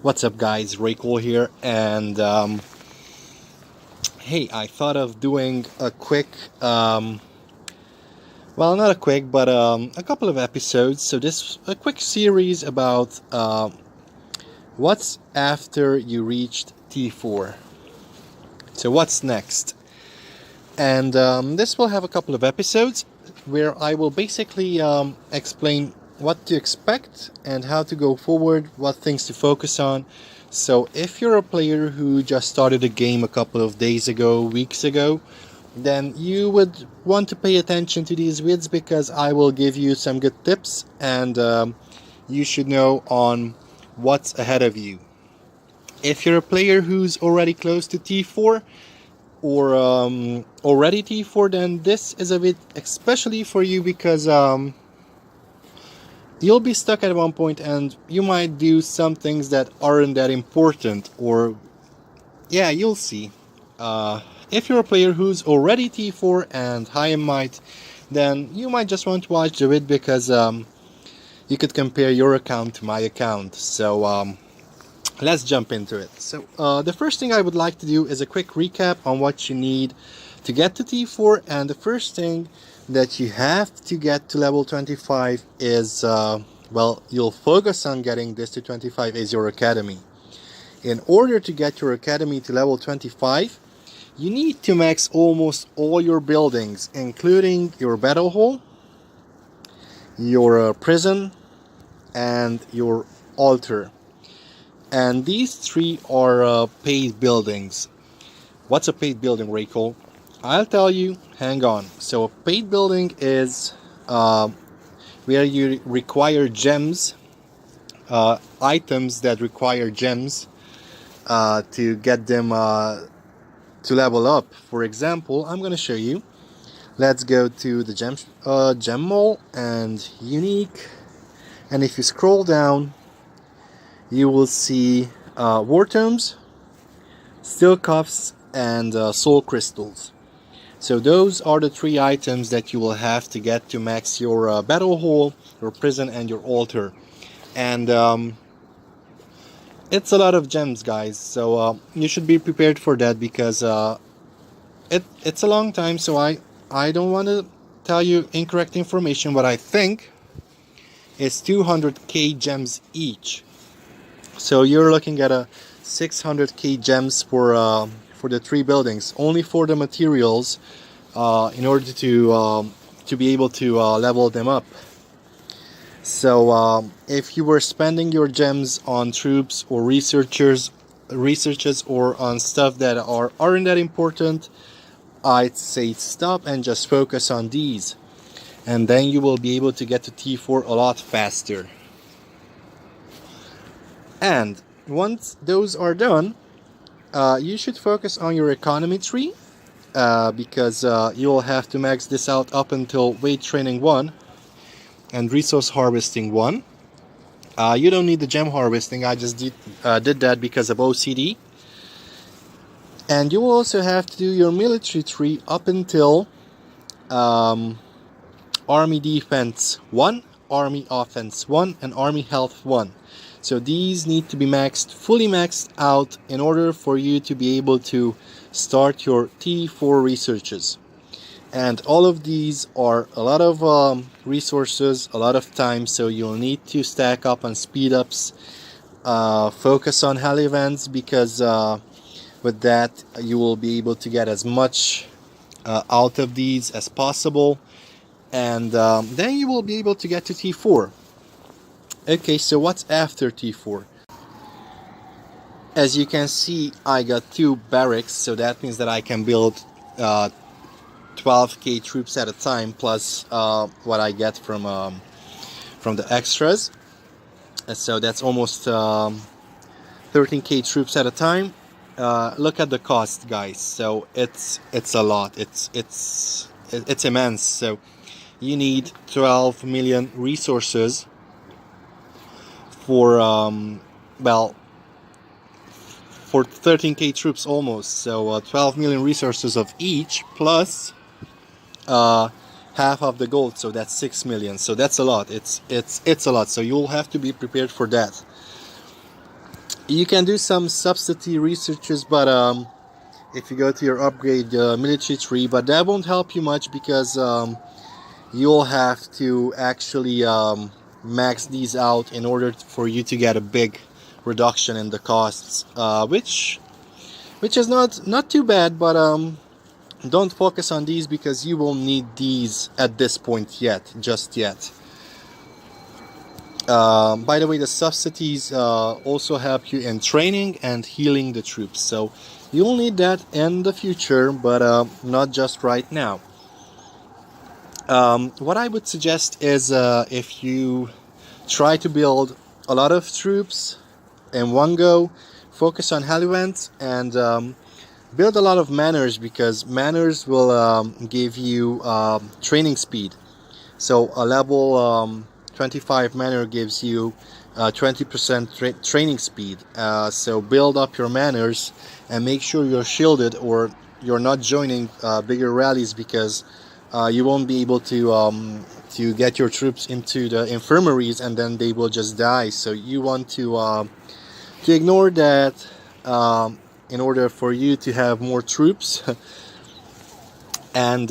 What's up guys, Raicall here, and hey, I thought of doing a quick, well, not a quick, but a couple of episodes. So this a quick series about what's after you reached T4. So what's next? And this will have a couple of episodes where I will basically explain what to expect and how to go forward, what things to focus on. So if you're a player who just started a game a couple of days ago, weeks ago, then you would want to pay attention to these vids because I will give you some good tips and you should know on what's ahead of you. If you're a player who's already close to T4 or already T4, then this is a vid especially for you because you'll be stuck at one point and you might do some things that aren't that important, or yeah, you'll see. If you're a player who's already T4 and high in might, then you might just want to watch the vid because you could compare your account to my account. So let's jump into it. So the first thing I would like to do is a quick recap on what you need to get to T4, and the first thing that you have to get to level 25 is, well, you'll focus on getting this to 25 is your academy. In order to get your academy to level 25, you need to max almost all your buildings, including your battle hall, your prison, and your altar. And these three are paid buildings. What's a paid building, Raicall? I'll tell you, hang on. So a paid building is where you require gems, items that require gems to get them to level up. For example, I'm going to show you. Let's go to the gem mall and unique. And if you scroll down, you will see war tomes, steel cuffs, and soul crystals. So those are the three items that you will have to get to max your battle hall, your prison, and your altar. And it's a lot of gems, guys, so you should be prepared for that because it's a long time. So I don't want to tell you incorrect information. What I think is 200k gems each. So you're looking at a 600k gems for the three buildings, only for the materials, in order to be able to level them up. So if you were spending your gems on troops or researches or on stuff that aren't that important, I'd say stop and just focus on these, and then you will be able to get to T4 a lot faster. And once those are done, you should focus on your economy tree because you'll have to max this out up until weight training 1 and resource harvesting 1. You don't need the gem harvesting, I just did that because of OCD. And you will also have to do your military tree up until army defense 1, army offense 1, and army health 1. So these need to be fully maxed out in order for you to be able to start your T4 researches. And all of these are a lot of resources, a lot of time, so you'll need to stack up on speed ups, focus on hell events, because with that you will be able to get as much out of these as possible, and then you will be able to get to T4. Okay, so what's after T4? As you can see, I got 2 barracks, so that means that I can build 12k troops at a time, plus what I get from the extras. So that's almost 13k troops at a time. Look at the cost, guys. So it's a lot. It's immense. So you need 12 million resources for well, for 13k troops almost. So 12 million resources of each, plus half of the gold, so that's 6 million. So that's a lot. It's a lot. So you'll have to be prepared for that. You can do some substitute researches, but if you go to your upgrade military tree, but that won't help you much because you'll have to actually max these out in order for you to get a big reduction in the costs, which is not too bad, but don't focus on these because you won't need these at this point just yet. By the way, the subsidies also help you in training and healing the troops, so you'll need that in the future, but not just right now. What I would suggest is if you try to build a lot of troops in one go, focus on Helluant and build a lot of manors, because manors will give you training speed. So a level 25 manor gives you 20% training speed. So build up your manors and make sure you're shielded, or you're not joining bigger rallies, because you won't be able to get your troops into the infirmaries and then they will just die. So you want to ignore that in order for you to have more troops. And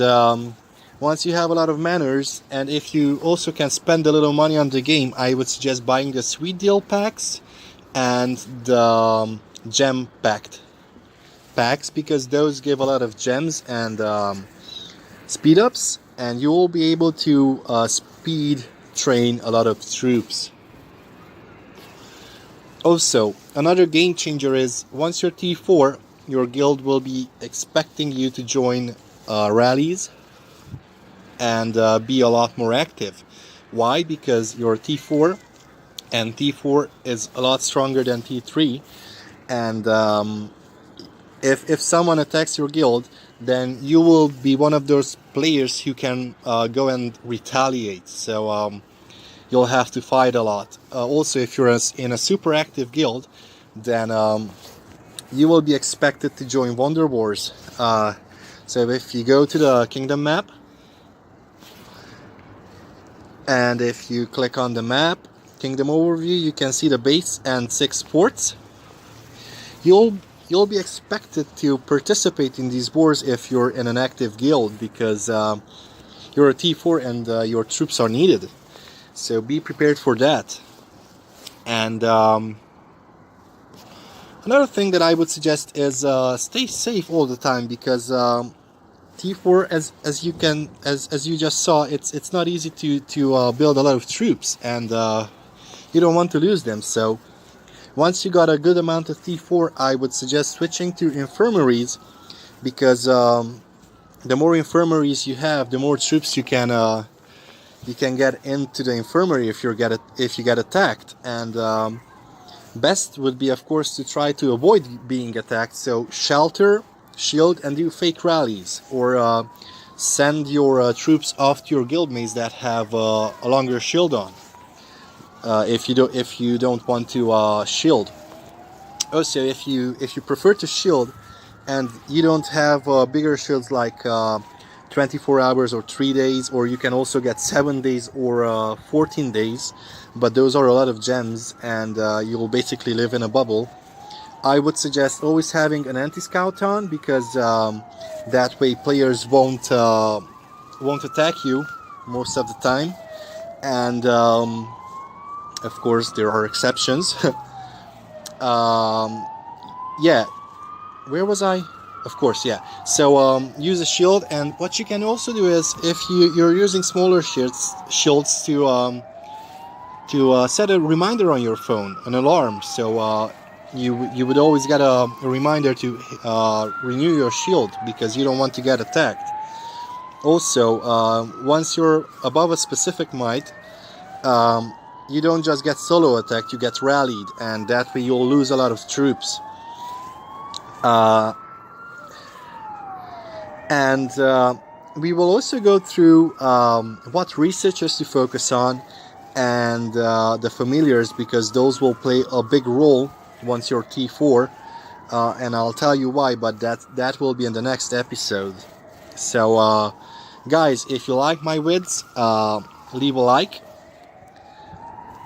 once you have a lot of manors, and if you also can spend a little money on the game, I would suggest buying the sweet deal packs and the gem packs, because those give a lot of gems and speed ups, and you will be able to speed train a lot of troops. Also, another game changer is once you're T4, your guild will be expecting you to join rallies and be a lot more active. Why? Because you're T4, and T4 is a lot stronger than T3, and if someone attacks your guild, then you will be one of those players who can go and retaliate. So you'll have to fight a lot. Also, if you're in a super active guild, then you will be expected to join Wonder Wars. So if you go to the kingdom map, and if you click on the map, kingdom overview, you can see the base and 6 forts. You'll be expected to participate in these wars if you're in an active guild, because you're a T4 and your troops are needed. So be prepared for that. And another thing that I would suggest is stay safe all the time, because T4, as you just saw, it's not easy to build a lot of troops, and you don't want to lose them. So once you got a good amount of T4, I would suggest switching to infirmaries, because the more infirmaries you have, the more troops you can get into the infirmary if you get attacked. And best would be, of course, to try to avoid being attacked. So shelter, shield, and do fake rallies, or send your troops off to your guildmates that have a longer shield on. If you don't want to shield. Also, if you prefer to shield and you don't have bigger shields like 24 hours or 3 days, or you can also get 7 days or 14 days, but those are a lot of gems and you will basically live in a bubble. I would suggest always having an anti-scout on, because that way players won't attack you most of the time. And of course, there are exceptions. Yeah, where was I? Of course, yeah. So use a shield, and what you can also do is, if you're using smaller shields to set a reminder on your phone, an alarm. So you would always get a reminder to renew your shield, because you don't want to get attacked. Also, once you're above a specific might, you don't just get solo attacked, you get rallied, and that way you'll lose a lot of troops. And we will also go through what researchers to focus on, and the familiars, because those will play a big role once you're T4, and I'll tell you why, but that will be in the next episode. So guys, if you like my vids, leave a like,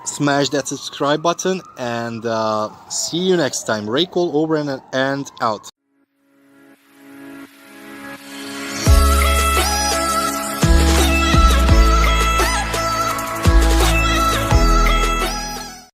smash that subscribe button, and see you next time. Raicall over and out.